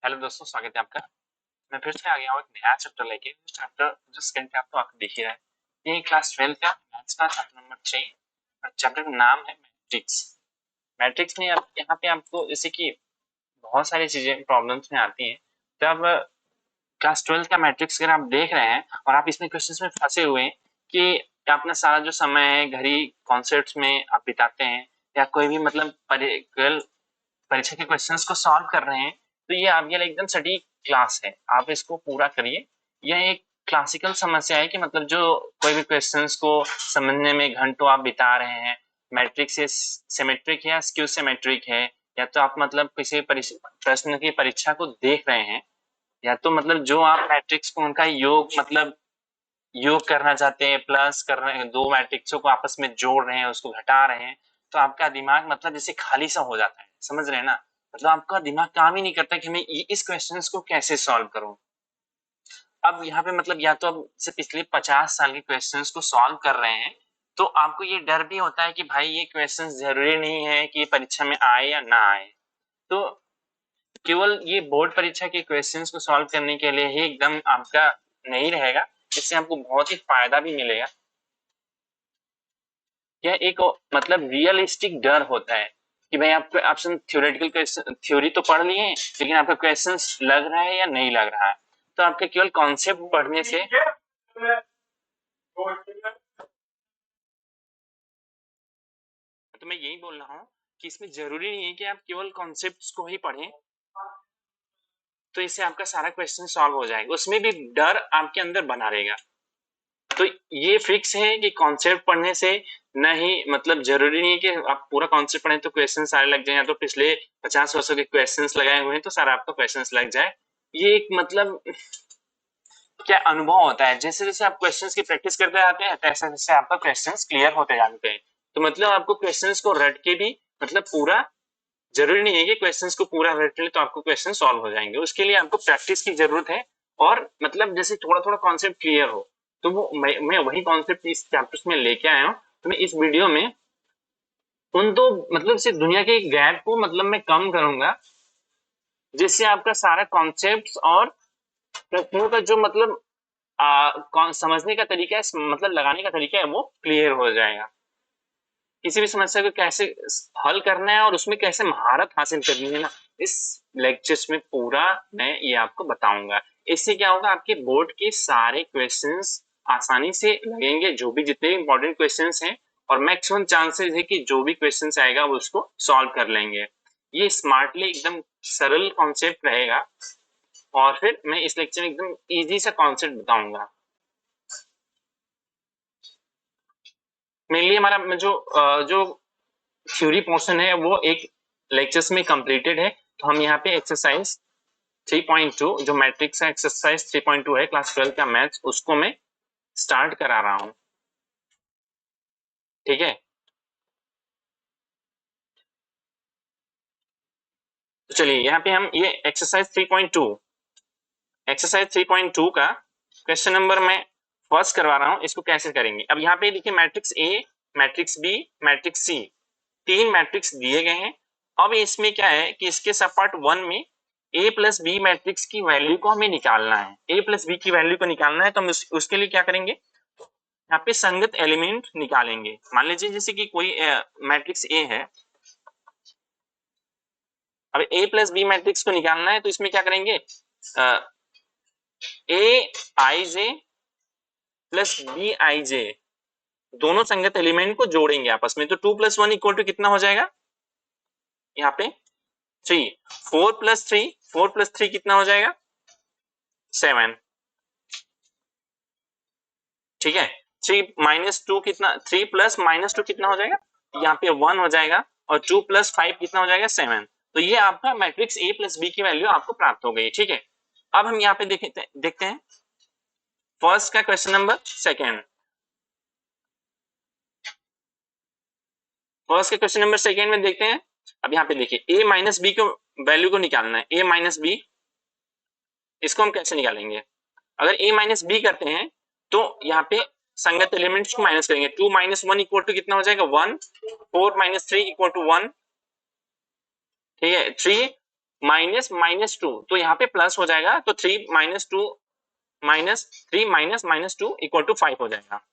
Hello दोस्तों, स्वागत है आपका। मैं फिर से आ गया हूँ एक नया चैप्टर लेके। चैप्टर जो स्क्रीन पे आप तो आप देख ही रहे हैं, ये क्लास 12 का मैथ्स का चैप्टर नंबर 3 और चैप्टर का नाम है मैट्रिक्स। मैट्रिक्स में आप यहाँ पे आपको जैसे कि बहुत सारी चीजें प्रॉब्लम्स में आती हैं। जब क्लास 12 का मैट्रिक्स अगर आप देख रहे हैं और आप इसमें क्वेश्चंस में फंसे हुए हैं कि अपना सारा जो समय है घर ही कॉन्सेप्ट्स में आप बिताते हैं या कोई भी मतलब परीक्षा के क्वेश्चंस को सॉल्व कर रहे हैं, तो ये आपके लिए एकदम सटीक क्लास है। आप इसको पूरा करिए। यह एक क्लासिकल समस्या है कि मतलब जो कोई भी क्वेश्चंस को समझने में घंटों आप बिता रहे हैं, मैट्रिक्स सिमेट्रिक है या स्क्यू सिमेट्रिक है, या तो आप मतलब किसी प्रश्न की परीक्षा को देख रहे हैं, या तो मतलब जो आप मैट्रिक्स को उनका योग मतलब योग करना चाहते हैं, प्लस कर रहे हैं, दो मैट्रिक्सों को आपस में जोड़ रहे हैं, उसको घटा रहे हैं, तो आपका दिमाग मतलब जैसे खाली सा हो जाता है। समझ रहे हैं ना? मतलब आपका दिमाग काम ही नहीं करता कि मैं इस क्वेश्चन को कैसे सॉल्व करूं। अब यहाँ पे मतलब या तो आप से पिछले 50 साल के क्वेश्चंस को सॉल्व कर रहे हैं, तो आपको ये डर भी होता है कि भाई ये क्वेश्चंस जरूरी नहीं है कि ये परीक्षा में आए या ना आए। तो केवल ये बोर्ड परीक्षा के क्वेश्चंस को सॉल्व करने के लिए ही एकदम आपका नहीं रहेगा। इससे आपको बहुत ही फायदा भी मिलेगा। यह एक मतलब रियलिस्टिक डर होता है कि भाई आपको ऑप्शन थ्योरेटिकल क्वेश्चन थ्योरी तो पढ़ लिए हैं, लेकिन आपका क्वेश्चंस लग रहा है या नहीं लग रहा है। तो आपके केवल कॉन्सेप्ट पढ़ने से, तो मैं यही बोल रहा हूँ कि इसमें जरूरी नहीं है कि आप केवल कॉन्सेप्ट्स को ही पढ़ें, तो इससे आपका सारा क्वेश्चन सॉल्व हो जाएगा। उसमें भी डर आपके अंदर बना रहेगा। तो ये फिक्स है कि कॉन्सेप्ट पढ़ने से नहीं मतलब जरूरी नहीं है कि आप पूरा कॉन्सेप्ट पढ़ें तो क्वेश्चन सारे लग जाए, या तो पिछले 50 वर्षों के क्वेश्चंस लगाए हुए हैं तो सारा आपका क्वेश्चंस लग जाए। ये एक मतलब क्या अनुभव होता है, जैसे जैसे आप क्वेश्चंस की प्रैक्टिस करते जाते हैं तैसे तैसे आपका क्वेश्चंस क्लियर होते जाते हैं। तो मतलब आपको क्वेश्चंस को रट के भी मतलब पूरा जरूरी नहीं है कि क्वेश्चंस को पूरा रट ले तो आपको क्वेश्चन सॉल्व हो जाएंगे। उसके लिए आपको प्रैक्टिस की जरूरत है। और मतलब जैसे थोड़ा थोड़ा कॉन्सेप्ट क्लियर हो, तो वो मैं वही कॉन्सेप्ट इस चैप्टर्स में लेके आया हूँ। तो मैं इस वीडियो में उन दो मतलब से दुनिया के गैप को मतलब मैं कम करूंगा, जिससे आपका सारा कॉन्सेप्ट और प्रश्नों का जो मतलब समझने का तरीका है, मतलब लगाने का तरीका है, वो क्लियर हो जाएगा। किसी भी समस्या को कैसे हल करना है और उसमें कैसे महारत हासिल करनी है ना, इस लेक्चर्स में पूरा मैं ये आपको बताऊंगा। इससे क्या होगा, आपके बोर्ड के सारे क्वेश्चंस आसानी से लगेंगे, जो भी जितने इंपॉर्टेंट क्वेश्चंस हैं, और मैक्सिमम चांसेस है कि जो भी क्वेश्चंस आएगा वो उसको सॉल्व कर लेंगे। ये स्मार्टली एकदम सरल कॉन्सेप्ट रहेगा। और फिर मैं इस लेक्चर में एकदम इजी सा कॉन्सेप्ट बताऊंगा। मेनली हमारा जो थ्योरी पोर्शन है वो एक लेक्चर्स में कंप्लीटेड है। तो हम यहाँ पे एक्सरसाइज 3.2 जो मैट्रिक्स है, एक्सरसाइज 3.2 है क्लास 12 का मैथ्स, उसको मैं स्टार्ट करा रहा हूँ। ठीक है, तो चलिए यहाँ पे हम ये एक्सरसाइज 3.2 का क्वेश्चन नंबर मैं फर्स्ट करवा रहा हूँ। इसको कैसे करेंगे, अब यहाँ पे देखिए matrix A, matrix B, matrix C, तीन मैट्रिक्स दिए गए हैं। अब इसमें क्या है कि इसके सब पार्ट वन में ए प्लस बी मैट्रिक्स की वैल्यू को हमें निकालना है। ए प्लस बी की वैल्यू को निकालना है, तो हम उसके लिए क्या करेंगे, यहाँ पे संगत एलिमेंट निकालेंगे। मान लीजिए जैसे कि कोई मैट्रिक्स ए है। अब ए प्लस बी मैट्रिक्स को निकालना है, तो इसमें क्या करेंगे, ए आई जे प्लस बी आई जे दोनों संगत एलिमेंट को जोड़ेंगे आपस में। तो 2+1 इक्वल टू कितना हो जाएगा, यहाँ पे 3। 4+3 कितना हो जाएगा, 7। ठीक है, 3 - 2 कितना, 3 + -2 कितना हो जाएगा, यहाँ पे 1 हो जाएगा। और 2+5 कितना हो जाएगा, 7। तो ये आपका मैट्रिक्स ए प्लस बी की वैल्यू आपको प्राप्त हो गई। ठीक है, अब हम यहाँ पे देखते हैं फर्स्ट का क्वेश्चन नंबर सेकेंड। फर्स्ट के क्वेश्चन नंबर सेकेंड में देखते हैं। अब यहाँ पे देखिए a माइनस बी को वैल्यू को निकालना है, a माइनस बी। इसको हम कैसे निकालेंगे, अगर a माइनस बी करते हैं तो यहाँ पे संगत एलिमेंट्स को माइनस करेंगे। 2 - 1 इक्वल टू कितना हो जाएगा, 1। 4 - 3 इक्वल टू 1। ठीक है, 3 माइनस माइनस टू, तो यहाँ पे प्लस हो जाएगा, तो 3 minus 2 minus 3 minus minus 2 equal to 5 हो जाएगा,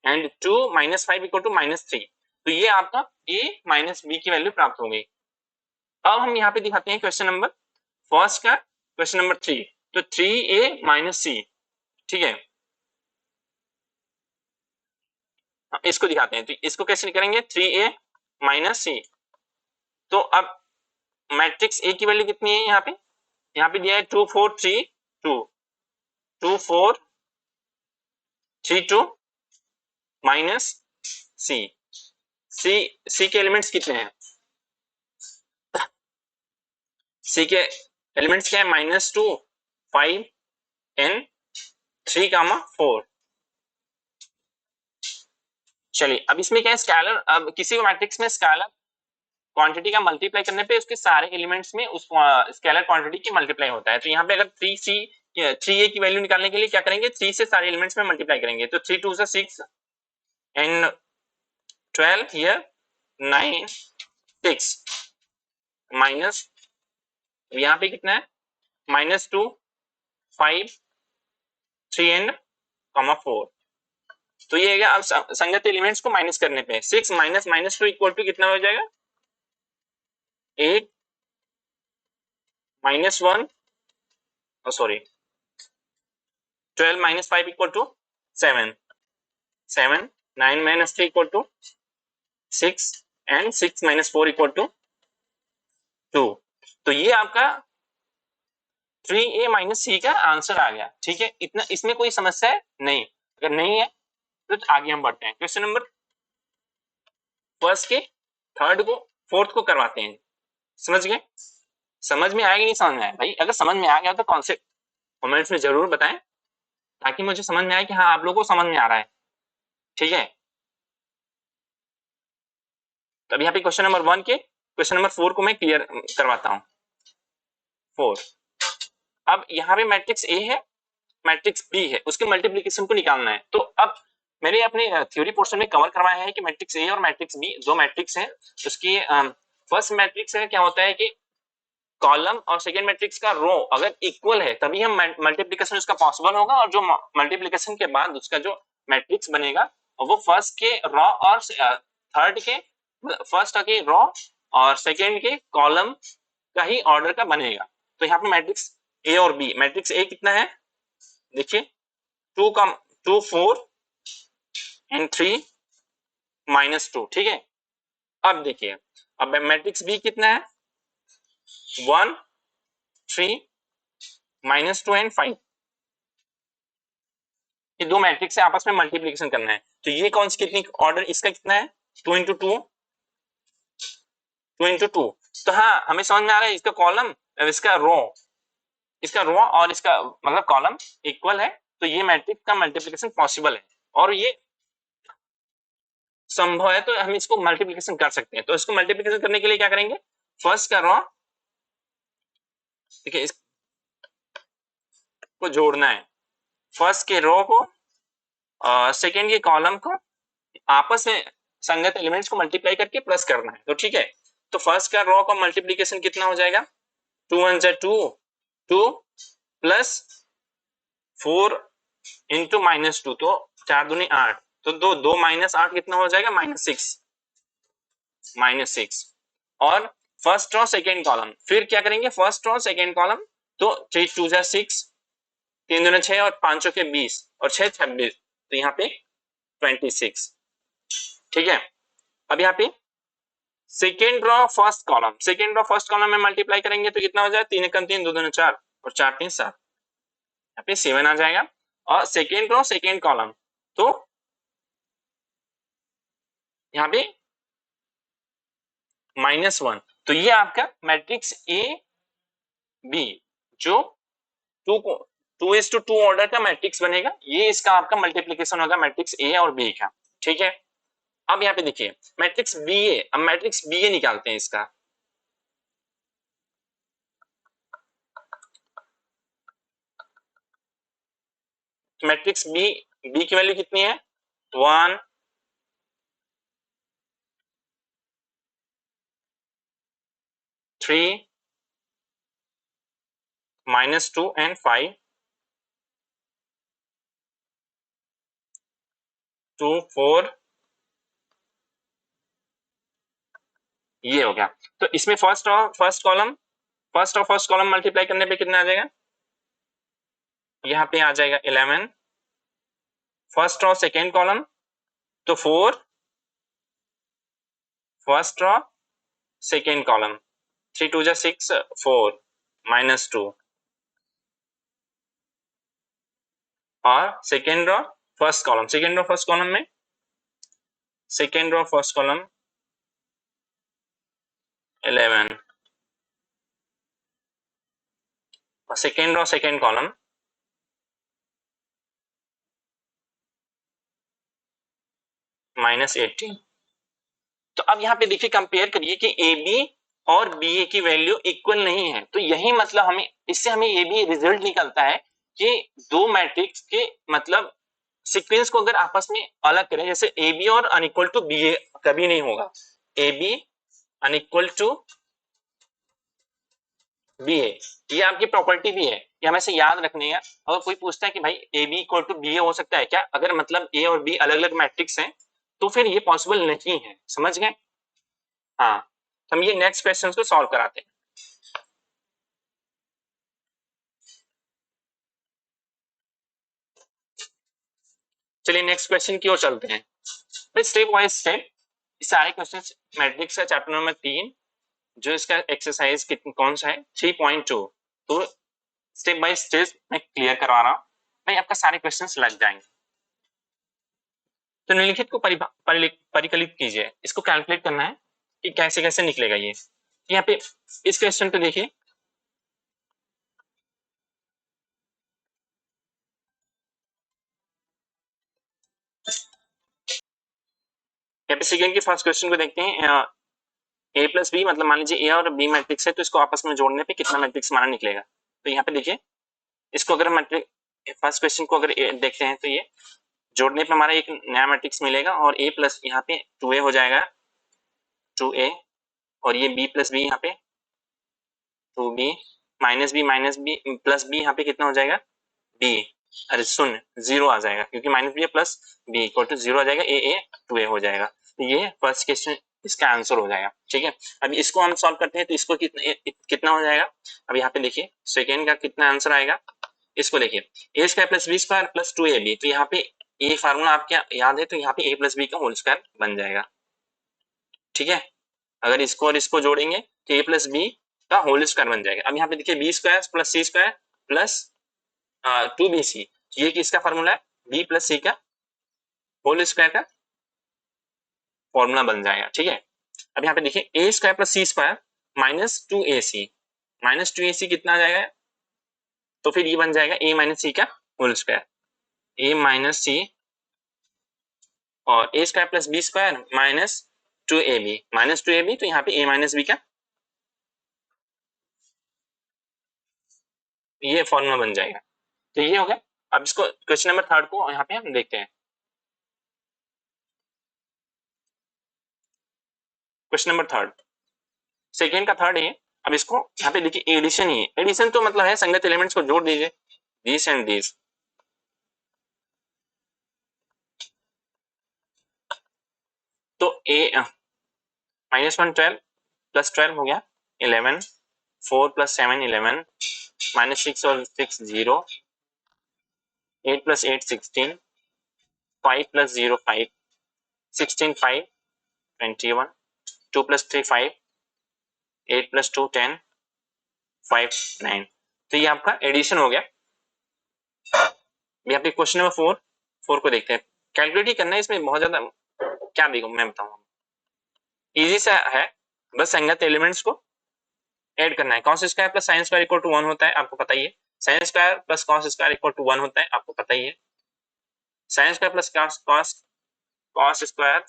and 2 minus 5 equal to minus 3। तो ये आपका a माइनस बी की वैल्यू प्राप्त हो गई। अब हम यहाँ पे दिखाते हैं क्वेश्चन नंबर फर्स्ट का क्वेश्चन नंबर 3। तो 3a माइनस सी, ठीक है, इसको दिखाते हैं। तो इसको कैसे करेंगे, 3a माइनस सी। तो अब मैट्रिक्स ए की वैल्यू कितनी है यहाँ पे दिया है 2 4 3 2, 2 4 3 2 माइनस सी। सी के एलिमेंट्स कितने हैं, सी के एलिमेंट्स क्या है, -2 5 एंड 3, 4। चलिए अब इसमें क्या है, स्केलर, अब किसी भी मैट्रिक्स में स्केलर क्वांटिटी का मल्टीप्लाई करने पे उसके सारे एलिमेंट्स में उस स्केलर क्वांटिटी की मल्टीप्लाई होता है। तो यहाँ पे अगर 3a की वैल्यू निकालने के लिए क्या करेंगे, 3 से सारे एलिमेंट्स में मल्टीप्लाई करेंगे। तो 3 2 6 एंड 12 हियर 9 6 माइनस, यहाँ पे कितना है, -2 5 3 एंड 4। तो ये है अब संगत एलिमेंट्स को माइनस करने पे 6 माइनस -2 इक्वल टू कितना हो जाएगा, 8 -1, sorry 12 minus 5 equal to 7 7 9 minus 3 equal to 6 and 6 minus 4 equal to 2। तो ये आपका 3a माइनस सी का आंसर आ गया। ठीक है, इतना इसमें कोई समस्या है नहीं, अगर नहीं है तो आगे हम बढ़ते हैं क्वेश्चन नंबर फर्स्ट के थर्ड को फोर्थ को करवाते हैं। समझ गए, समझ में आएगा नहीं समझ में आया भाई, अगर समझ में आ गया तो कॉन्सेप्ट कमेंट्स में जरूर बताएं ताकि मुझे समझ में आए कि हाँ आप लोगों को समझ में आ रहा है। ठीक है, तो अब यहाँ पे क्वेश्चन नंबर 1 के क्वेश्चन नंबर 4 को मैं क्लियर करवाता हूँ। 4, अब यहाँ पे मैट्रिक्स ए है, मैट्रिक्स बी है, उसके मल्टीप्लीकेशन को निकालना है। तो अब मैंने अपने थ्योरी पोर्शन में कवर करवाया है कि मैट्रिक्स ए और मैट्रिक्स बी दो मैट्रिक्स हैं। उसकी फर्स्ट मैट्रिक्स है, क्या होता है कि कॉलम और सेकेंड मैट्रिक्स का रो अगर इक्वल है तभी हम मल्टीप्लीकेशन उसका पॉसिबल होगा, और जो मल्टीप्लीकेशन के बाद उसका जो मैट्रिक्स बनेगा वो फर्स्ट के रो और थर्ड के फर्स्ट के रो और सेकेंड के कॉलम का ही ऑर्डर का बनेगा। तो यहाँ पे मैट्रिक्स ए और बी, मैट्रिक्स ए कितना है देखिए 2 2 4 एंड 3 -2। ठीक है, अब देखिए अब मैट्रिक्स बी कितना है 1 3 -2 एंड 5। ये दो मैट्रिक्स है, आपस में मल्टीप्लिकेशन करना है। तो ये कौन सी कितनी ऑर्डर इसका कितना है 2 इंटू 2 2 इंटू 2। तो हाँ हमें समझ में आ रहा है इसका कॉलम इसका रो और इसका मतलब कॉलम इक्वल है, तो ये मैट्रिक्स का मल्टीप्लिकेशन पॉसिबल है और ये संभव है, तो हम इसको मल्टीप्लिकेशन कर सकते हैं। तो इसको मल्टीप्लिकेशन करने के लिए क्या करेंगे, फर्स्ट का रो देखिए इसको जोड़ना है, फर्स्ट के रो को सेकेंड के कॉलम को आपस में संगत एलिमेंट्स को मल्टीप्लाई करके प्लस करना है। तो ठीक है, तो फर्स्ट का रो का मल्टीप्लिकेशन कितना हो जाएगा 2 1 2 2 प्लस 4 इंटू -2, तो 4 दूनी 8, तो 2 माइनस 8 कितना हो जाएगा -6। और फर्स्ट रो सेकेंड कॉलम, फिर क्या करेंगे फर्स्ट रो सेकेंड कॉलम, तो 3 2 6 3 दूनी 6 और 5 के 20 और 6 26, तो यहाँ पे 26। ठीक है, अब यहाँ पे सेकेंड रो फर्स्ट कॉलम में मल्टीप्लाई करेंगे तो कितना हो जाएगा 3 1 3 2 2 4 और 4 3 7, यहाँ पे 7 आ जाएगा। और सेकेंड रो सेकेंड कॉलम, तो यहाँ पे -1, तो ये आपका मैट्रिक्स ए बी जो 2:2 ऑर्डर का मैट्रिक्स बनेगा, ये इसका आपका मल्टीप्लिकेशन होगा मैट्रिक्स ए और बी का। ठीक है, अब यहाँ पे देखिए मैट्रिक्स बी ए, अब मैट्रिक्स बी ए निकालते हैं इसका। मैट्रिक्स बी की वैल्यू कितनी है 1 3 -2 and 5 2 4 ये हो गया। तो इसमें फर्स्ट और फर्स्ट कॉलम मल्टीप्लाई करने पे कितना आ जाएगा? यहाँ पे आ जाएगा 11 फर्स्ट और सेकेंड कॉलम, तो 4 फर्स्ट और सेकेंड कॉलम, 3 2 6 4 -2 और सेकेंड और फर्स्ट कॉलम में सेकेंड और फर्स्ट कॉलम 11 और सेकेंड कॉलम -18। तो अब यहाँ पे देखिए कंपेयर करिए कि ए बी और बी ए की वैल्यू इक्वल नहीं है, तो यही मतलब हमें इससे हमें ये भी रिजल्ट निकलता है कि दो मैट्रिक्स के मतलब सीक्वेंस को अगर आपस में अलग करें, जैसे ए बी और अनइक्वल टू बी ए कभी नहीं होगा, A B unequal to B A, ये आपकी प्रॉपर्टी भी है, ये हमें से याद रखनी है। अगर कोई पूछता है कि भाई A B equal to B A हो सकता है क्या, अगर मतलब ए और बी अलग अलग मैट्रिक्स हैं तो फिर ये पॉसिबल नहीं है, समझ गए? हाँ, तो हम ये नेक्स्ट क्वेश्चन को सॉल्व कराते हैं। चलिए नेक्स्ट क्वेश्चन की ओर चलते हैं। फिर स्टेप वाइज स्टेप सारे क्वेश्चन मैट्रिक्स का चैप्टर नंबर 3 जो इसका एक्सरसाइज कौन सा है 3.2, तो स्टेप बाय स्टेप मैं क्लियर करवा रहा हूँ भाई, आपका सारे क्वेश्चंस लग जाएंगे। तो निम्नलिखित को परिकलित कीजिए, इसको कैलकुलेट करना है कि कैसे कैसे निकलेगा ये। यहाँ पे इस क्वेश्चन पे देखिए, यहाँ पे सेकेंड के फर्स्ट क्वेश्चन को देखते हैं। ए प्लस बी मतलब मान लीजिए ए और बी मैट्रिक्स है, तो इसको आपस में जोड़ने पे कितना मैट्रिक्स हमारा निकलेगा। तो यहाँ पे देखिए, इसको अगर मैट्रिक्स फर्स्ट क्वेश्चन को अगर देखते हैं तो ये जोड़ने पे हमारा एक नया मैट्रिक्स मिलेगा और ए प्लस यहाँ पे 2a हो जाएगा 2a, और ये b प्लस बी यहाँ पे 2b minus B plus B यहाँ पे कितना हो जाएगा b, अरे सुन जीरो आ जाएगा क्योंकि minus B plus B equal to zero आ जाएगा, ए 2a हो जाएगा। तो ये फर्स्ट क्वेश्चन इसका आंसर हो जाएगा। ठीक है, अब इसको हम सॉल्व करते हैं तो इसको कितना हो जाएगा। अब यहाँ पे देखिए सेकेंड का कितना आंसर आएगा, इसको देखिए A square plus B square plus 2ab, तो यहाँ पे ये फार्मूला आपको याद है, तो यहाँ पे a प्लस बी का होल स्क्वायर बन जाएगा। ठीक है, अगर इसको और इसको जोड़ेंगे तो a प्लस बी का होल स्क्वायर बन जाएगा। अब यहाँ पे देखिए बी स्क्वायर प्लस सी स्क्वायर प्लस 2bc, ये किसका फार्मूला है, b प्लस सी का होल स्क्वायर का फॉर्मूला बन जाएगा। ठीक है, अब यहाँ पे देखिए A square plus C square -2ac कितना आ जाएगा, तो फिर ये बन जाएगा a माइनस सी का whole square, a minus C और A square plus B square -2ab तो यहाँ पे a माइनस बी का ये फॉर्मूला बन जाएगा। तो ये हो गया। अब इसको क्वेश्चन नंबर थर्ड को यहाँ पे हम देखते हैं। क्वेश्चन नंबर थर्ड, सेकेंड का थर्ड है। अब इसको यहाँ पे देखिए एडिशन ही है, एडिशन तो मतलब है संगत एलिमेंट्स को जोड़ दीजिए, दिस एंड दिस। तो ए -1 12 प्लस 12 हो गया 11, 4 प्लस 7 11, -6 और 6 0, 8 प्लस 8 16, 5 प्लस 0 5, 16 5 21, 2 प्लस 3 5, 8 प्लस 2 10, 5 9। तो ये आपका एडिशन हो गया। यहाँ पे क्वेश्चन नंबर 4 को देखते हैं। कैलकुलेट ही करना है, इसमें बहुत ज्यादा क्या देखो मैं बताऊंगा, इजी सा है, बस संगत एलिमेंट्स को ऐड करना है। Cos square plus sine square equal to 1 होता है, आपको पता ही है। Sine square plus cos square equal to 1 होता है, आपको पता ही है। Sine square plus cos square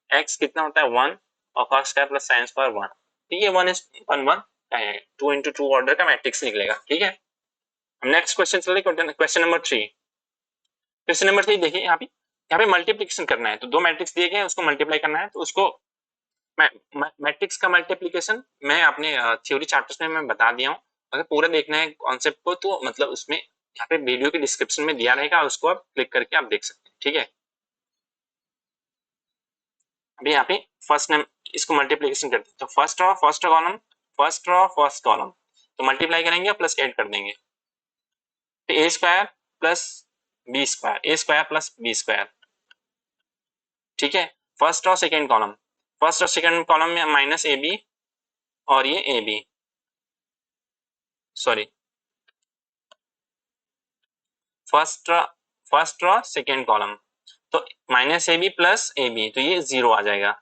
x कितना होता है 1, और cos square plus sine square 1, तो ये 1:1 है, 2 into 2 ऑर्डर का मैट्रिक्स निकलेगा। ठीक है, हम नेक्स्ट क्वेश्चन चलते हैं, क्वेश्चन नंबर 3। क्वेश्चन नंबर 3 देखिए, यहाँ पे मल्टीप्लिकेशन करना है, तो दो मैट्रिक्स दिए गए हैं उसको मल्टीप्लाई करना है, तो उसको मैट्रिक्स का मल्टीप्लिकेशन मैं अपने थ्योरी चैप्टर्स में मैं बता दिया हूँ, अगर पूरा देखना है कॉन्सेप्ट को तो मतलब उसमें यहाँ पे वीडियो के डिस्क्रिप्शन में दिया रहेगा, उसको आप क्लिक करके आप देख सकते हैं। ठीक है, अभी यहाँ पे फर्स्ट नेम इसको मल्टीप्लीकेशन करते हैं, तो first row first column first row first column, तो मल्टीप्लाई करेंगे प्लस ऐड कर देंगे, तो A square plus B square, A square plus B square. ठीक है, फर्स्ट और सेकेंड कॉलम, फर्स्ट और सेकेंड कॉलम में माइनस ए बी और ये A B, sorry first row second column, तो minus A B plus A B, तो ये 0 आ जाएगा।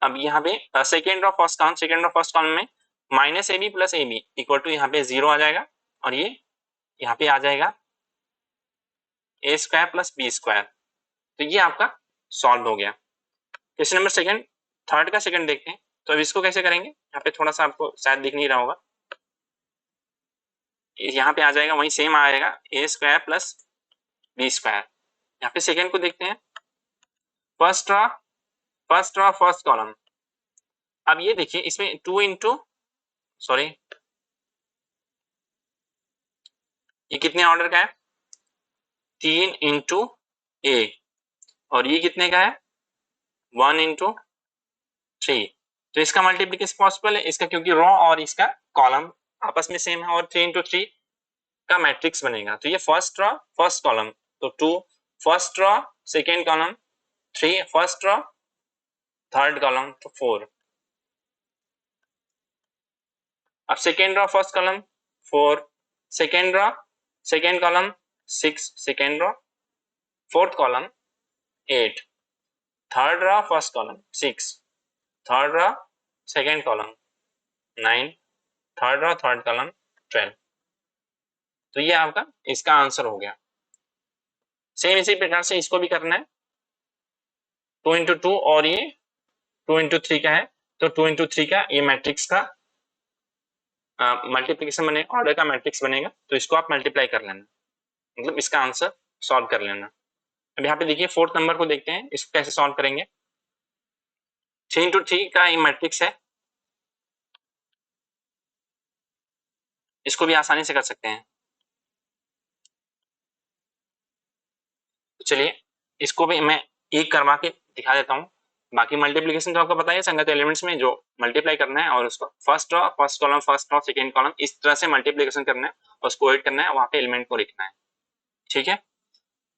अब यहाँ पे second row first column, second row first column में minus A B plus A B equal to यहाँ पे 0 आ जाएगा, और ये यहाँ पे आ जाएगा ए स्क्वायर प्लस बी स्क्वायर, तो ये आपका सॉल्व हो गया। क्वेश्चन नंबर सेकंड, थर्ड का सेकंड देखते हैं, तो अब इसको कैसे करेंगे, यहाँ पे थोड़ा सा आपको शायद दिख नहीं रहा होगा, यहाँ पे आ जाएगा वही सेम आएगा ए स्क्वायर प्लस बी स्क्वायर। यहाँ पे सेकंड को देखते हैं, फर्स्ट रो फर्स्ट कॉलम, अब ये देखिए इसमें 2 इंटू सॉरी ये कितने ऑर्डर का है, 3 इंटू ए, और ये कितने का है 1 इंटू 3, तो इसका मल्टीप्लीकेशन पॉसिबल है इसका, क्योंकि रो और इसका कॉलम आपस में सेम है, और 3 इंटू 3 का मैट्रिक्स बनेगा, तो ये फर्स्ट रो फर्स्ट कॉलम, तो 2 first row second column, 3 first row third column, तो 4। अब second row first column 4, second row second column 6, second row fourth column 8, third row first column 6, third row second column 9, third row third column 12, तो ये आपका इसका answer हो गया। Same इसी प्रकार से इसको भी करना है, 2 इंटू 2 और ये 2 इंटू 3 का है, तो 2 इंटू 3 का ये मैट्रिक्स का मल्टीप्लीकेशन बने, ऑर्डर का मैट्रिक्स बनेगा, तो इसको आप मल्टीप्लाई कर लेना, मतलब इसका आंसर सॉल्व कर लेना। अब यहाँ पे देखिए फोर्थ नंबर को देखते हैं, इसको कैसे सॉल्व करेंगे। 3 इंटू 3 का ये मैट्रिक्स है, इसको भी आसानी से कर सकते हैं, तो चलिए इसको भी मैं एक करवा के दिखा देता हूँ। बाकी मल्टीप्लीकेशन तो आपको पता है संगत एलिमेंट्स में जो मल्टीप्लाई करना है, और उसको first row first column first row second column इस तरह से मल्टीप्लीकेशन करना है, और उसको ऐड करना है, वहां पे एलिमेंट को लिखना है। ठीक है,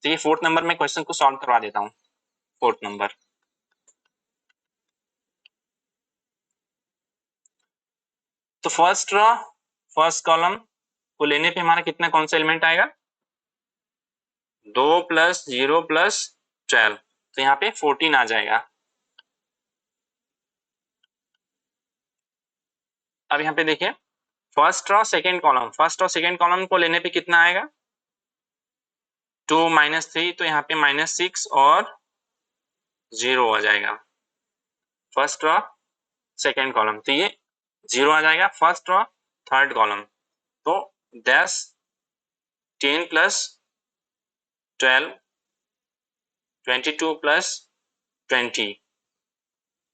तो ये फोर्थ नंबर में क्वेश्चन को सॉल्व करवा देता हूँ। फोर्थ नंबर, तो फर्स्ट रो फर्स्ट कॉलम को लेने पे हमारा कितना कौन सा एलिमेंट आएगा, 2 प्लस 0 प्लस 12, तो यहाँ पे 14 आ जाएगा। अब यहाँ पे देखिए first row second column, first और सेकेंड कॉलम को लेने पे कितना आएगा 2 माइनस 3, तो यहाँ पे -6 और 0 आ जाएगा। फर्स्ट रो सेकेंड कॉलम, तो ये 0 आ जाएगा। फर्स्ट रो थर्ड कॉलम, तो 10 10 प्लस 12 22 प्लस 20,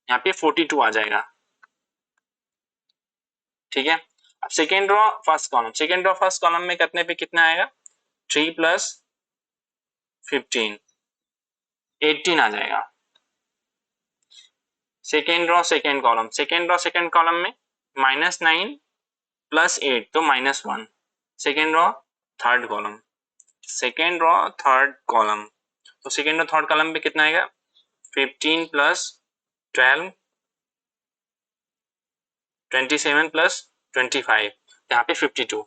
यहाँ पे 42 आ जाएगा। ठीक है, अब second row first column, second row first column में करने पे कितना आएगा 3 प्लस 15 18 आ जाएगा। Second row second column, second row second column में -9 प्लस 8, तो -1। Second row third column, second row third column, तो सेकेंड रो थर्ड कॉलम पे कितना आएगा 15 प्लस 12 27 प्लस 25, यहाँ पे 52।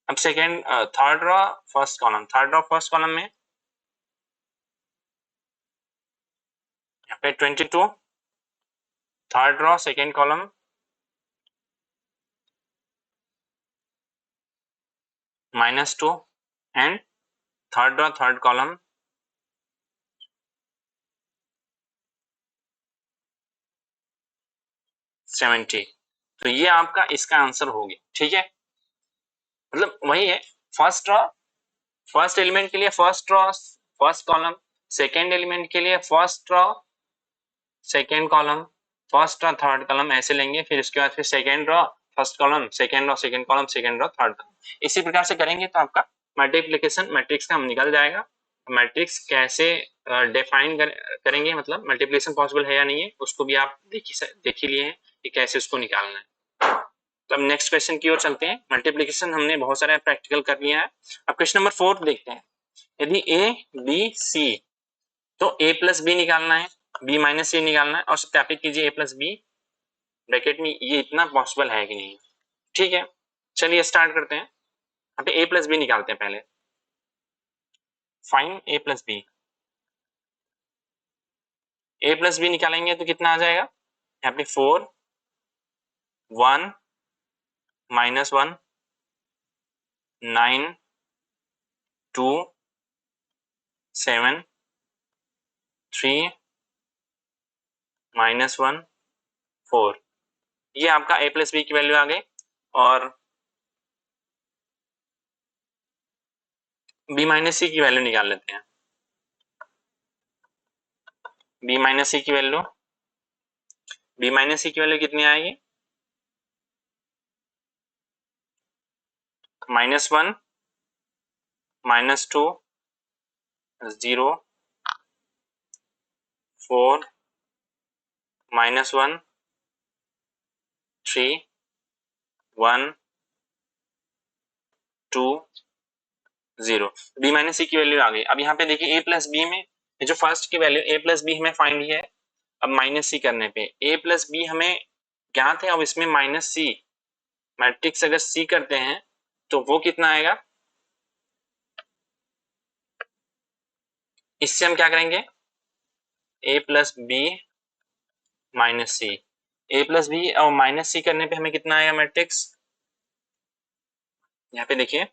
अब second third row first column, third row first column में यहाँ पे 22, third row second column -2, and third row third column 70, तो ये आपका इसका आंसर हो गया। ठीक है, मतलब वही है, फर्स्ट रो फर्स्ट एलिमेंट के लिए first row first column, second element के लिए first row second column, first और थर्ड कॉलम ऐसे लेंगे, फिर उसके बाद फिर second row, first column, second row, second column, second row, third column, इसी प्रकार से करेंगे तो आपका मल्टीप्लिकेशन मैट्रिक्स का निकल जाएगा। मैट्रिक्स कैसे डिफाइन करेंगे, मतलब मल्टीप्लिकेशन पॉसिबल है या नहीं है, उसको भी आप देख ही लिए हैं कि कैसे उसको निकालना है। तो अब नेक्स्ट क्वेश्चन की ओर चलते हैं। मल्टीप्लिकेशन हमने बहुत सारा प्रैक्टिकल कर लिया है। अब क्वेश्चन नंबर 4 देखते हैं। यदि ए बी सी, तो ए प्लस बी निकालना है, बी माइनस सी निकालना है और सत्यापित कीजिए ए प्लस बी ब्रैकेट में ये इतना पॉसिबल है कि नहीं। ठीक है, चलिए स्टार्ट करते हैं। यहाँ पे ए प्लस बी निकालते हैं पहले। फाइन ए प्लस बी, ए प्लस बी निकालेंगे तो कितना आ जाएगा, यहाँ पे 4 1 माइनस 1 9 2 7 3 माइनस 1 4, ये आपका ए प्लस बी की वैल्यू आ गई। और बी माइनस सी की वैल्यू निकाल लेते हैं। बी माइनस सी की वैल्यू, बी माइनस सी की वैल्यू कितनी आएगी, -1 -2 0 4 -1 3 1 2 0, बी माइनस सी की वैल्यू आ गई। अब यहाँ पे देखिए ए प्लस बी में जो फर्स्ट की वैल्यू ए प्लस बी हमें फाइंड है। अब माइनस सी करने पे ए प्लस बी हमें ज्ञात है, अब इसमें माइनस सी मैट्रिक्स अगर सी करते हैं तो वो कितना आएगा, इससे हम क्या करेंगे, ए प्लस बी माइनस सी, ए प्लस बी और माइनस सी करने पे हमें कितना आएगा मैट्रिक्स, यहाँ पे देखिए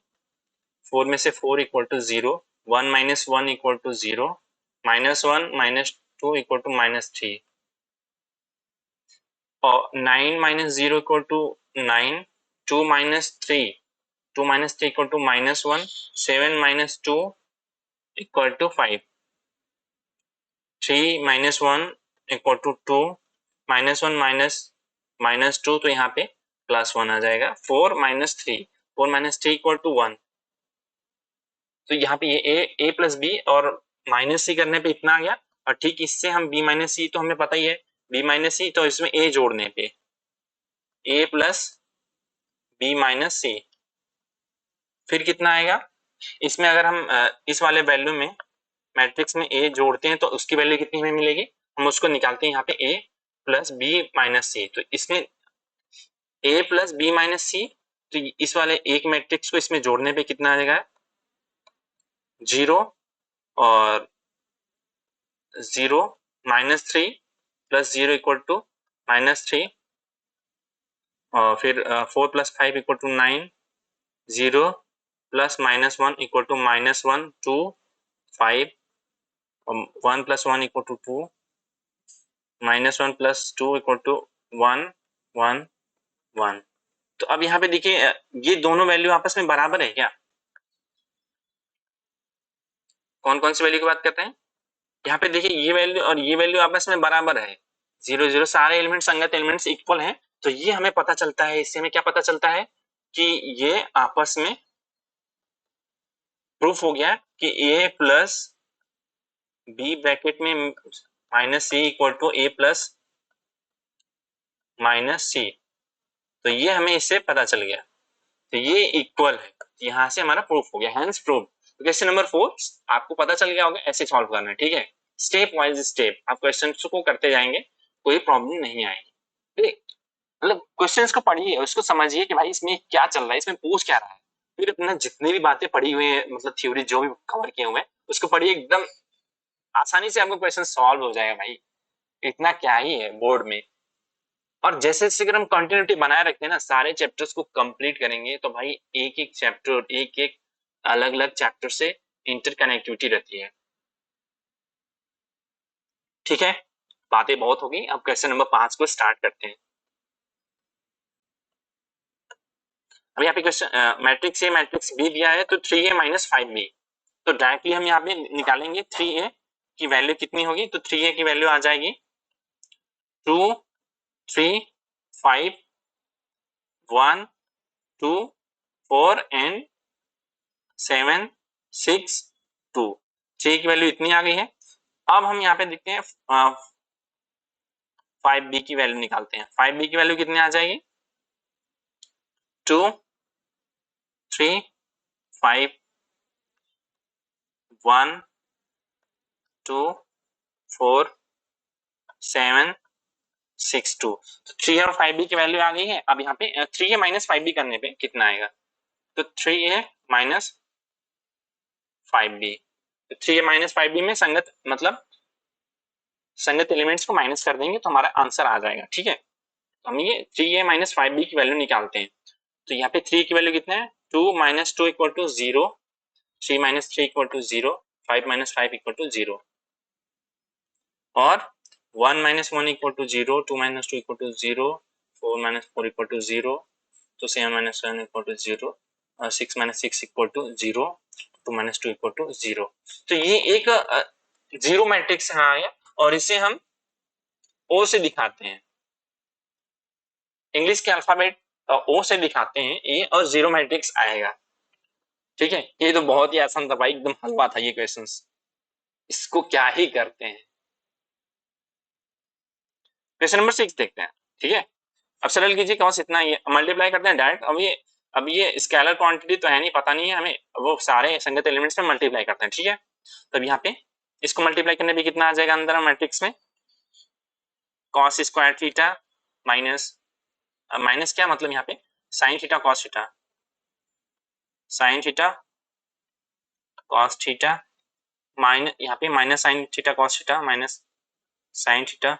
4 में से 4 equal to 0, 1 minus 1 equal to 0, -1 -2 equal to -3 और 9 minus 0 equal to 9, 2 minus 3 equal to -1, 7 minus 2 equal to 5, 3 minus 1 equal to 2, -1 minus 2 तो यहाँ पे +1 आ जाएगा, 4 माइनस 3 इक्वल टू 1। तो यहाँ पे ये ए प्लस बी और माइनस सी करने पे इतना आ गया। और ठीक इससे हम बी माइनस सी तो हमें पता ही है, बी माइनस सी तो इसमें ए जोड़ने पे ए प्लस बी माइनस सी, फिर कितना आएगा, इसमें अगर हम इस वाले वैल्यू में मैट्रिक्स में ए जोड़ते हैं तो उसकी वैल्यू कितनी हमें मिलेगी, हम उसको निकालते हैं यहाँ पे ए प्लस बी माइनस सी, तो इसमें ए प्लस बी माइनस सी, तो इस वाले एक मैट्रिक्स को इसमें जोड़ने पे कितना आ जाएगा 0 और 0 -3 प्लस 0 इक्वल टू -3 और फिर 4 + 5 equal to 9, 0 plus -1 equal to -1 2 5 और 1 + 1 इक्वल टू 2, -1 + 2 इक्वल टू 1 1 1। तो अब यहाँ पे देखिए ये दोनों वैल्यू आपस में बराबर है क्या, कौन कौन सी वैल्यू की बात करते हैं, यहाँ पे देखिए ये वैल्यू और ये वैल्यू आपस में बराबर है, 0 0 सारे एलिमेंट संगत एलिमेंट्स इक्वल हैं। तो ये हमें पता चलता है, इससे हमें क्या पता चलता है कि ये आपस में प्रूफ हो गया कि a प्लस बी ब्रैकेट में minus C equal to A plus minus C, तो ये हमें इससे पता चल गया, तो ये इक्वल है, यहाँ से हमारा प्रूफ हो गया, हैंस प्रूफ। तो क्वेश्चन नंबर 4 आपको पता चल गया होगा ऐसे सॉल्व करना है। ठीक है, स्टेप वाइज स्टेप आप क्वेश्चन को करते जाएंगे, कोई प्रॉब्लम नहीं आएगी। ठीक, मतलब क्वेश्चंस को पढ़िए, उसको समझिए कि भाई इसमें क्या चल रहा है, इसमें पूछ क्या रहा है, फिर अपना जितनी भी बातें पढ़ी हुई है, मतलब थ्योरी जो भी कवर किए हुए हैं उसको पढ़िए, एकदम आसानी से आपको क्वेश्चन सॉल्व हो जाएगा भाई, इतना क्या ही है बोर्ड में। और जैसे जैसे अगर हम कंटिन्यूटी बनाए रखते हैं ना, सारे चैप्टर्स को कंप्लीट करेंगे तो भाई एक एक चैप्टर, एक एक अलग अलग चैप्टर से इंटरकनेक्टिविटी रहती है। ठीक है, बातें बहुत होगी, अब क्वेश्चन नंबर 5 को स्टार्ट करते हैं। अब यहाँ पे question matrix A matrix B दिया है, तो 3a - 5b, तो डायरेक्टली हम यहाँ पे निकालेंगे 3a की वैल्यू कितनी होगी, तो 3a की वैल्यू आ जाएगी 2 3 5 1 2 4 एंड 7 6 2। 3 की वैल्यू इतनी आ गई है। अब हम यहाँ पे देखते हैं 5b की वैल्यू निकालते हैं। 5b की वैल्यू कितनी आ जाएगी? 2 3 5 1 2 4 7 6 2। तो 3 और 5b की वैल्यू आ गई है। अब यहाँ पे 3a माइनस 5b करने पे कितना आएगा? तो 3a माइनस 5b। तो 3a माइनस 5b में संगत मतलब संगत एलिमेंट्स को माइनस कर देंगे तो हमारा आंसर आ जाएगा। ठीक है, तो हम ये 3a माइनस 5b की वैल्यू निकालते हैं। तो यहाँ पे 3 की वैल्यू कितना है? 2 minus 2 equal to 0, 3 minus 3 equal to 0, 5 minus 5 equal to 0, और 1 minus 1 equal to 0, 2 minus 2 equal to 0, 4 minus 4 equal to 0, तो 7 minus 7 equal to 0, 6 minus 6 equal to 0, 2 minus 2 equal to 0। तो ये एक जीरो मैट्रिक्स है और इसे हम ओ से दिखाते हैं। इंग्लिश के अल्फाबेट ओ से दिखाते हैं ये, और जीरो मैट्रिक्स आएगा। ठीक है, ये तो बहुत ही आसान था भाई, एकदम हलवा था ये क्वेश्चंस। इसको क्या ही करते हैं। क्वेश्चन नंबर 6 देखते हैं। ठीक है, अब सरल कीजिए कौन इतना ये मल्टीप्लाई करते हैं डायरेक्ट। अब ये स्केलर क्वांटिटी तो है नहीं, पता नहीं है हमें, वो सारे संगत एलिमेंट्स में मल्टीप्लाई करते हैं। ठीक है, तब यहाँ पे इसको मल्टीप्लाई करने पे कितना आ जाएगा अंदर मैट्रिक्स में? Cos square theta minus minus क्या मतलब यहाँ पे sign theta cos theta, sign theta cos theta minus यहाँ पे minus sine theta cos theta minus sine theta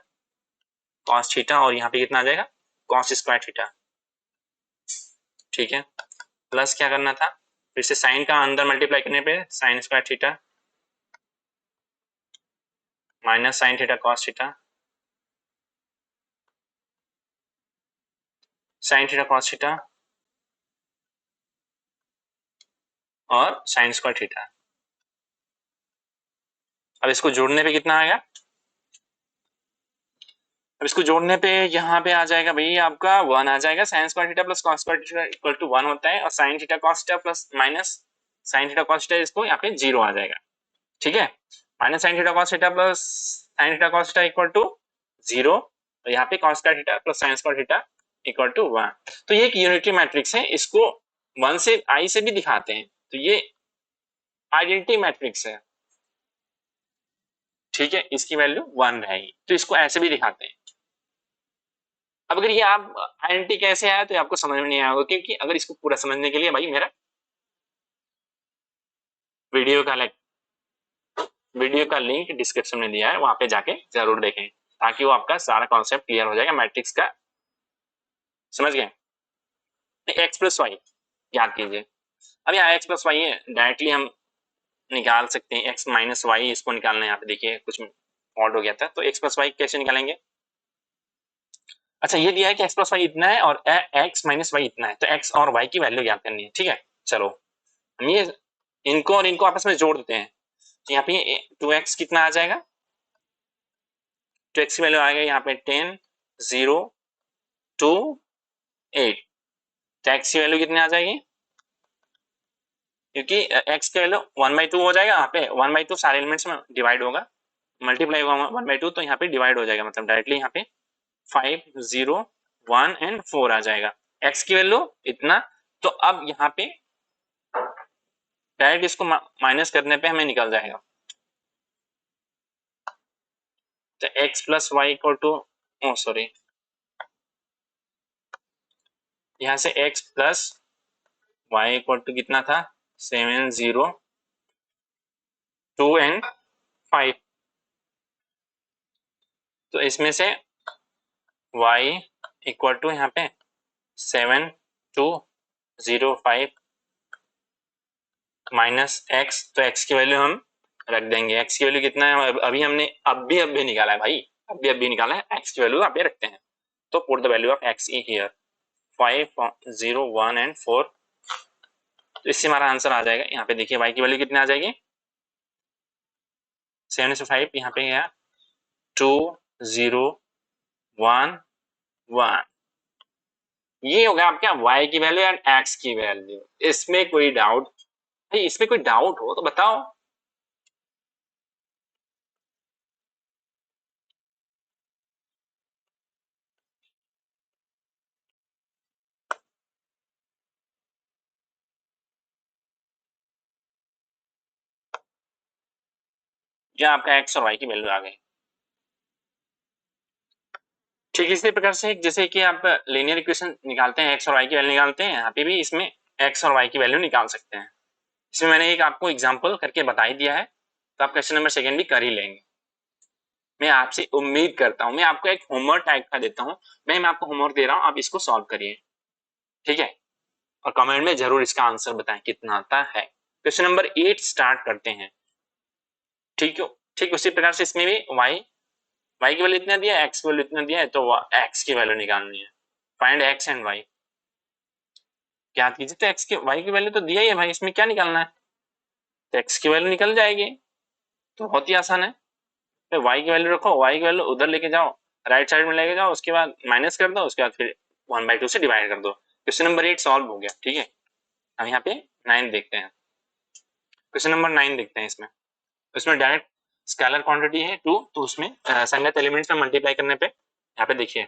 cos theta, और यहाँ पे कितना आ जाएगा? Cos square theta. ठीक है, प्लस क्या करना था? फिर से साइन का अंदर मल्टीप्लाई करने पे sign square theta minus sine theta cos theta, sign theta cos theta और साइन स्क्वायर थीटा। अब इसको जोड़ने पे कितना आएगा? अब इसको जोड़ने पे यहाँ पे आ जाएगा भाई आपका 1 आ जाएगा। Sine square theta plus cos square theta equal to 1 होता है, और sine theta cos theta plus minus sine theta cos theta, इसको यहाँ पे 0 आ जाएगा। ठीक है, minus sine theta cos theta plus sine theta cos theta equal to 0, और यहाँ पे cos square theta plus sine square theta equal to 1। तो ये एक यूनिटरी मैट्रिक्स है, इसको 1 से आई से भी दिखाते हैं, तो ये आइडेंटिटी मैट्रिक्स है। ठीक है, इसकी वैल्यू 1 रहेगी, तो इसको ऐसे भी दिखाते हैं। अब अगर ये आप आइडेंटिटी कैसे आया तो आपको समझ में नहीं आएगा, क्योंकि अगर इसको पूरा समझने के लिए भाई मेरा वीडियो का लिंक डिस्क्रिप्शन में दिया है, वहां पे जाके जरूर देखें, ताकि वो आपका सारा कॉन्सेप्ट क्लियर हो जाएगा मैट्रिक्स का। समझ गए? एक्स प्लस वाई याद कीजिए। अब यहाँ एक्स प्लस वाई है, डायरेक्टली हम निकाल सकते हैं। एक्स माइनस वाई, इसको निकालना है। यहाँ पे देखिए कुछ ऑड हो गया था, तो एक्स प्लस वाई कैसे निकालेंगे? अच्छा, ये दिया है कि एक्स प्लस वाई इतना है और एक्स माइनस वाई इतना है, तो एक्स और वाई की वैल्यू ज्ञात करनी है। ठीक है, चलो हम ये इनको और इनको आपस में जोड़ देते हैं। तो यहाँ पे 2x कितना आ जाएगा? 2x की वैल्यू आएगा यहाँ पे 10 0 2 8। तो x की वैल्यू कितनी आ जाएगी? क्योंकि x की वैल्यू 1/2 हो जाएगा, यहाँ पे 1/2 सारे एलिमेंट्स में डिवाइड होगा, मल्टीप्लाई होगा 1/2, तो यहाँ पे डिवाइड हो जाएगा, मतलब डायरेक्टली यहाँ पे 5 0 1 एंड 4 आ जाएगा। x की वैल्यू इतना। तो अब यहाँ पे डायरेक्ट इसको माइनस करने पे हमें निकल जाएगा। तो x plus y equal to sorry, यहाँ से x plus y equal to कितना था? 7 0 2 एंड 5। तो इसमें से y इक्वल टू यहाँ पे 7 2 0 5 माइनस x। तो x की वैल्यू हम रख देंगे। x की वैल्यू कितना है? अभी हमने अभी निकाला है भाई, अभी निकाला है। x की वैल्यू आप रखते हैं, तो put the value of x here 5 0 1 and 4। तो इससे हमारा आंसर आ जाएगा। यहाँ पे देखिए y की वैल्यू कितनी आ जाएगी? 7 से 5 यहाँ पे है 2 0 1 1, ये होगा आपका y की वैल्यू एंड x की वैल्यू। इसमें कोई डाउट भाई, इसमें कोई डाउट हो तो बताओ। ये आपका x और y की वैल्यू आ गई। ठीक इसी प्रकार से जैसे कि आप लीनियर इक्वेशन निकालते हैं, x और y की वैल्यू निकालते हैं, यहाँ पे भी इसमें x और y की वैल्यू निकाल सकते हैं। इसमें मैंने एक आपको एग्जांपल करके बता ही दिया है, तो आप क्वेश्चन नंबर सेकंड भी कर ही लेंगे। मैं आपसे उम्मीद करता हूँ, मैं आपको एक होमवर्क टाइप का देता हूँ, मैं आपको होमवर्क दे रहा हूँ, आप इसको सॉल्व करिए, ठीक है? और कमेंट में जरूर इसका आंसर बताएं कितना आता है। क्वेश्चन नंबर 8 स्टार्ट करते हैं। ठीक है, ठीक उसी प्रकार से इसमें भी y की वैल्यू इतना दिया है, x की वैल्यू इतना दिया है, तो x की वैल्यू निकालनी है। फाइंड x एंड y, क्या कीजिए, तो x की y की वैल्यू तो दिया ही है भाई, इसमें क्या निकालना है, तो x की वैल्यू निकल जाएगी, तो बहुत ही आसान है। तो y की वैल्यू रखो, y की वैल्यू उधर लेके जाओ, राइट साइड में लेके जाओ, उसके बाद माइनस कर दो, उसके बाद फिर 1/2 से डिवाइड कर दो। क्वेश्चन नंबर 8 सॉल्व हो गया, ठीक है। अब यहाँ पे 9 देखते हैं, क्वेश्चन नंबर 9 देखते हैं। इसमें उसमें डायरेक्ट स्केलर क्वांटिटी है 2, तो उसमें संगत एलिमेंट्स में मल्टीप्लाई करने पे यहाँ पे देखिए,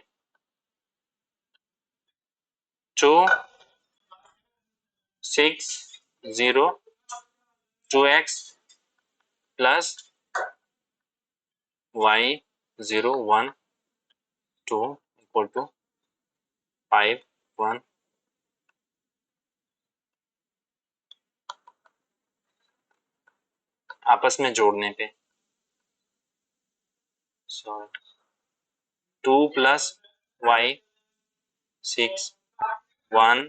जो 6 0 2x plus y 0 1 2 equal to 5 1, आपस में जोड़ने पे, सॉरी, 2 प्लस y 6 1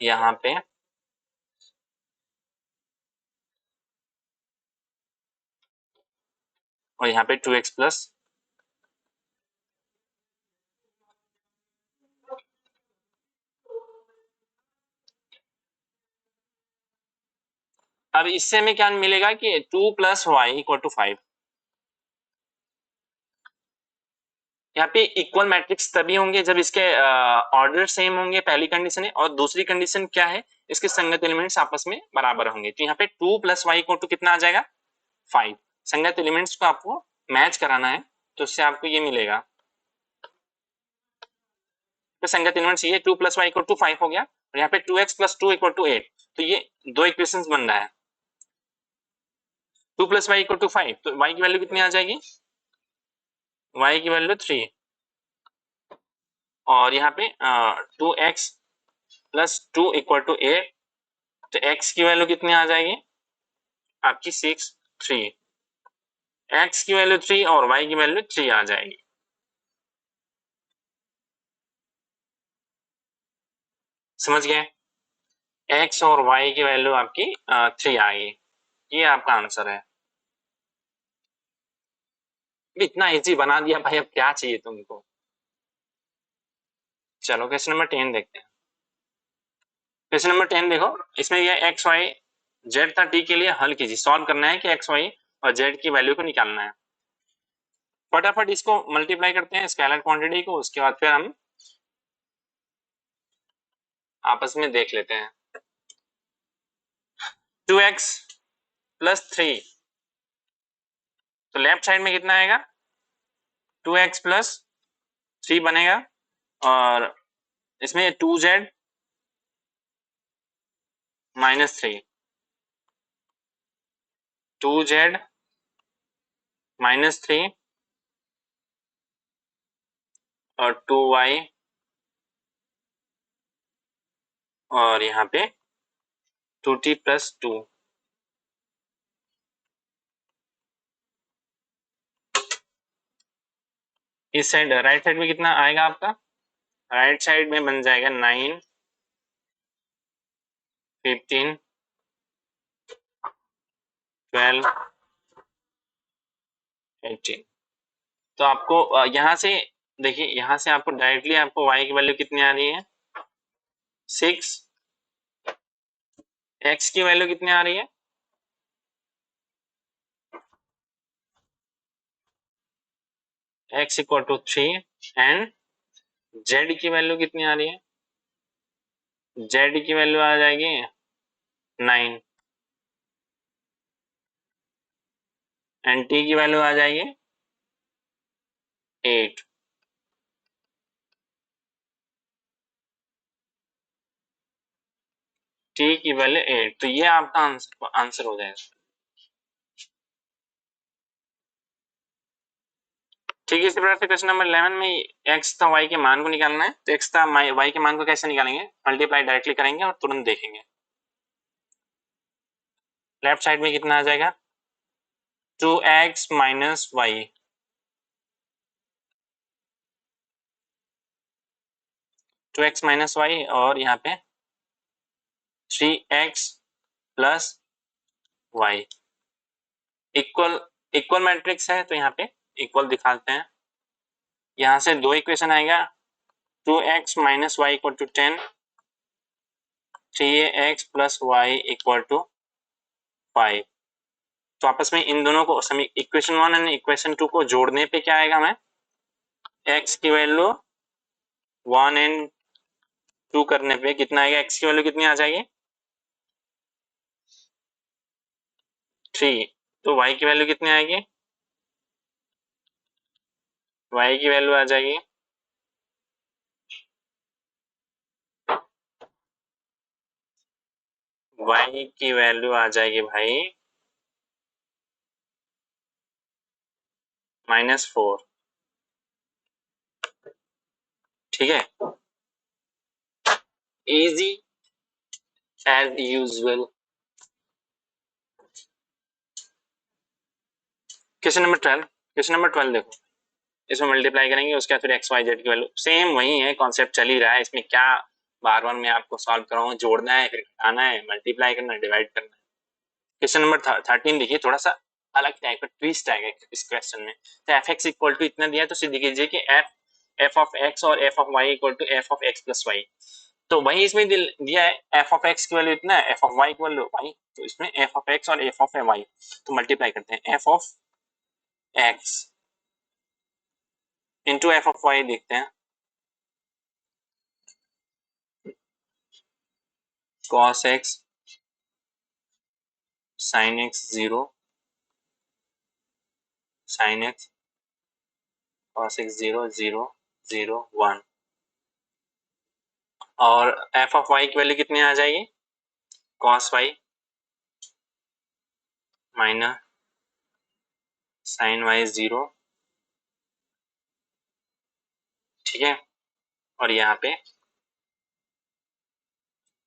यहाँ पे, और यहाँ पे 2x प्लस, अब इससे हमें क्या मिलेगा कि 2 प्लस वाई इक्वल टू 5। यहाँ पे इक्वल मैट्रिक्स तभी होंगे जब इसके ऑर्डर सेम होंगे, पहली कंडीशन है, और दूसरी कंडीशन क्या है, इसके संगत एलिमेंट्स आपस में बराबर होंगे। तो यहाँ पे 2 प्लस वाई इक्वल टू कितना आ जाएगा, 5। संगत एलिमेंट्स को आपको मैच कराना है, तो उससे आपको ये मिलेगा, तो संगत एलिमेंट्स ये 2 प्लस वाई इक्वल टू 5 हो गया, और यहाँ पे 2x प्लस 2 इक्वल टू 8, तो ये दो इक्वेशंस बन रहा है। 2 प्लस वाई इक्वल टू 5, तो y की वैल्यू कितनी आ जाएगी, y की वैल्यू 3, और यहाँ पे 2x प्लस 2 इक्वल टू 8, तो x की वैल्यू कितनी आ जाएगी आपकी 6 3, x की वैल्यू 3 और y की वैल्यू 3 आ जाएगी। समझ गए, x और y की वैल्यू आपकी 3 आएगी, ये आपका आंसर है। इतना इजी बना दिया भाई, अब क्या चाहिए तुमको। चलो क्वेश्चन नंबर 10 देखते हैं। क्वेश्चन नंबर 10 देखो, इसमें यह एक्स वाई जेड था, टी के लिए हल कीजिए, सॉल्व करना है कि एक्स वाई और जेड की वैल्यू को निकालना है। फटाफट इसको मल्टीप्लाई करते हैं स्केलर क्वांटिटी को, उसके बाद फिर हम आपस में देख लेते हैं। 2x प्लस 3, तो लेफ्ट साइड में कितना आएगा, 2x प्लस 3 बनेगा, और इसमें 2z माइनस 3, 2z माइनस 3 और 2y, और यहाँ पे 2t प्लस 2। इस साइड राइट साइड में कितना आएगा आपका, राइट साइड में बन जाएगा 9 15 12 18। तो आपको यहाँ से देखिए, यहाँ से आपको डायरेक्टली आपको y की वैल्यू कितनी आ रही है 6, x की वैल्यू कितनी आ रही है, x equal to 3 and z की वैल्यू कितनी आ रही है? z की वैल्यू आ जाएगी 9 एंड t की वैल्यू आ जाएगी 8। t की वैल्यू 8, तो ये आपका आंसर हो जाएगा। ठीक है, इसी प्रकार से क्वेश्चन नंबर 11 में x था y के मान को निकालना है, तो x था y के मान को कैसे निकालेंगे? मल्टीप्लाई डायरेक्टली करेंगे और तुरंत देखेंगे। लेफ्ट साइड में कितना आ जाएगा? 2x minus Y, 2x minus Y, और यहाँ पे 3x plus y. Equal equal matrix है तो यहाँ पे इक्वल दिखाते हैं। यहाँ से दो इक्वेशन आएगा, 2x minus y equal to 10, 3x plus y equal to 5। तो आपस में इन दोनों को इक्वेशन 1 एंड इक्वेशन 2 को जोड़ने पे क्या आएगा? हमें x की वैल्यू 1 एंड 2 करने पे कितना आएगा? x की वैल्यू कितनी आ जाएगी? 3। तो y की वैल्यू कितनी आएगी? y की वैल्यू आ जाएगी y की वैल्यू आ जाएगी भाई -4। ठीक है, easy as usual. Question number 12 देखो, इसमें मल्टीप्लाई करेंगे, उसके बाद फिर एक्स वाई जेड की वैल्यू सेम वही है, कॉन्सेप्ट चल ही रहा है, इसमें क्या बार बार मैं आपको सॉल्व कर रहा हूँ? जोड़ना है, फिर घटाना है, मल्टीप्लाई करना है, डिवाइड करना है। क्वेश्चन नंबर 13 देखिए, थोड़ा सा अलग टाइप का ट्विस्ट आएगा इस क्वेश्चन में। तो एफ एक्स इक्वल टू इतना दिया, तो सीधे कीजिए कि एफ ऑफ एक्स और f of y equal to f of x plus y. तो वही इसमें दिया है, एफ ऑफ एक्स की वैल्यू इतना है, एफ ऑफ वाई की वैल्यू वाई, तो इसमें एफ ऑफ एक्स और एफ ऑफ वाई, तो मल्टीप्लाई करते हैं। F of x into f of y देखते हैं, cos x sin x 0, sin x cos x 0 0 0 1, और एफ ऑफ वाई की वैल्यू कितनी आ जाएगी? cos y minus sin y 0। ठीक है, और यहाँ पे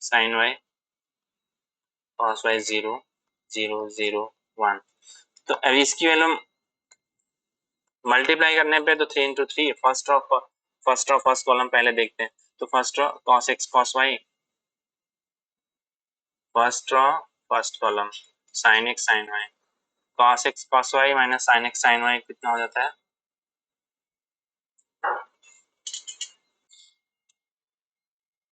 sin y cos y 0 0 0 1। तो अब इसकी वैल्यू मल्टीप्लाई करने पे तो 3 इंटू 3, फर्स्ट कॉलम पहले देखते हैं। तो first row cos x cos y, first row first column sin x sin y, cos x cos y minus sin x sin y कितना हो जाता है?